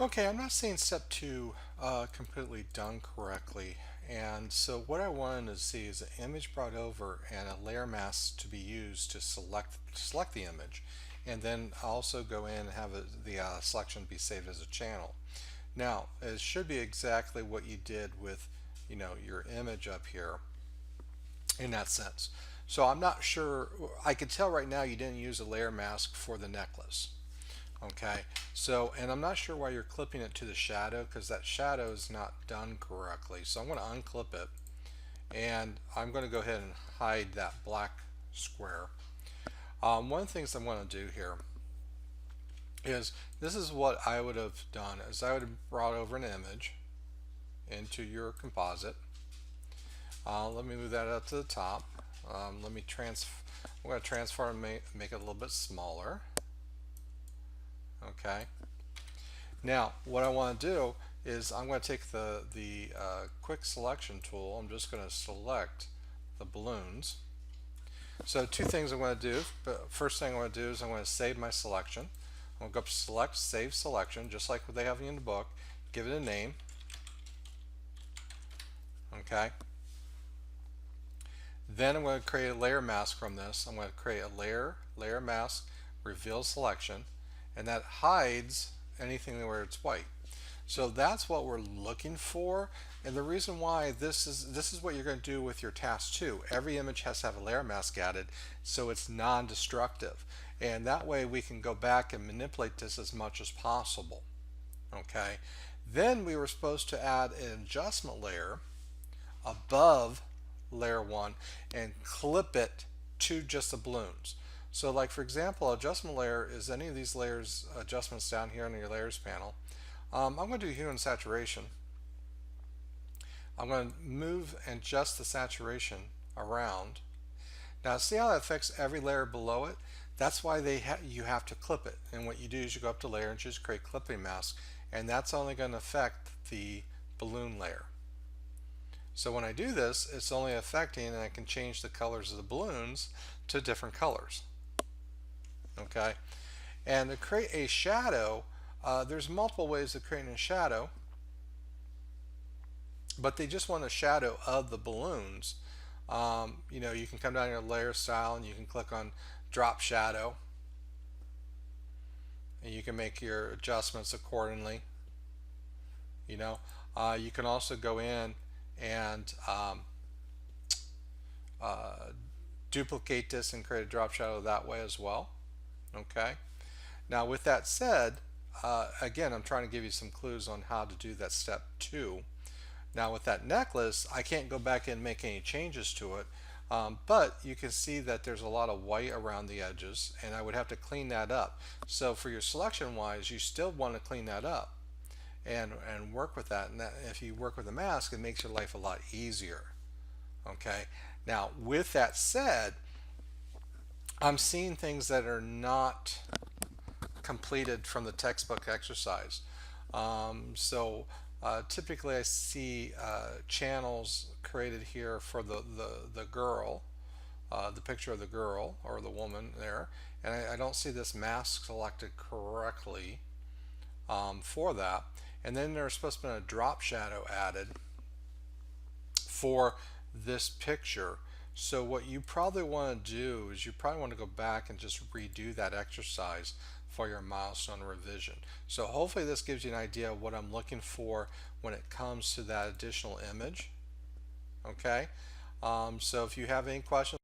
Okay, I'm not seeing step two completely done correctly. And so what I wanted to see is an image brought over and a layer mask to be used to select the image. And then also go in and have the selection be saved as a channel. Now, it should be exactly what you did with, your image up here in that sense. So I'm not sure, I could tell right now you didn't use a layer mask for the necklace. Okay, so, and I'm not sure why you're clipping it to the shadow because that shadow is not done correctly. So I'm going to unclip it and I'm going to go ahead and hide that black square. One of the things I'm going to do here is this is what I would have done is I would have brought over an image into your composite. Let me move that up to the top. I'm going to transform and make it a little bit smaller. Okay. Now, what I want to do is I'm going to take the quick selection tool. I'm just going to select the balloons. So two things I'm going to do. But first thing I'm going to do is I'm going to save my selection. I'm going to go up to Select, Save Selection, just like what they have in the book. Give it a name. Okay. Then I'm going to create a layer mask from this. I'm going to create a layer mask, reveal selection, and that hides anything where it's white. So that's what we're looking for, and the reason why this is what you're going to do with your task 2. Every image has to have a layer mask added so it's non-destructive, and that way we can go back and manipulate this as much as possible. Okay, then we were supposed to add an adjustment layer above layer 1 and clip it to just the balloons. So like for example, adjustment layer is any of these layers adjustments down here in your layers panel. I'm going to do hue and saturation. I'm going to move and adjust the saturation around. Now see how that affects every layer below it? That's why you have to clip it. And what you do is you go up to layer and choose create clipping mask, and that's only going to affect the balloon layer. So when I do this, it's only affecting, and I can change the colors of the balloons to different colors. Okay, and to create a shadow, there's multiple ways of creating a shadow, but they just want a shadow of the balloons. You can come down your layer style and you can click on drop shadow, and you can make your adjustments accordingly. You can also go in and duplicate this and create a drop shadow that way as well. Okay. Now with that said, again, I'm trying to give you some clues on how to do that step 2. Now with that necklace, I can't go back and make any changes to it, but you can see that there's a lot of white around the edges, and I would have to clean that up. So for your selection wise, you still want to clean that up and work with that. And if you work with a mask, it makes your life a lot easier. Okay. Now with that said, I'm seeing things that are not completed from the textbook exercise. Typically I see channels created here for the girl, the picture of the girl or the woman there, and I don't see this mask selected correctly for that. And then there's supposed to be a drop shadow added for this picture. So what you probably want to do is you probably want to go back and just redo that exercise for your milestone revision. So hopefully this gives you an idea of what I'm looking for when it comes to that additional image. Okay, so if you have any questions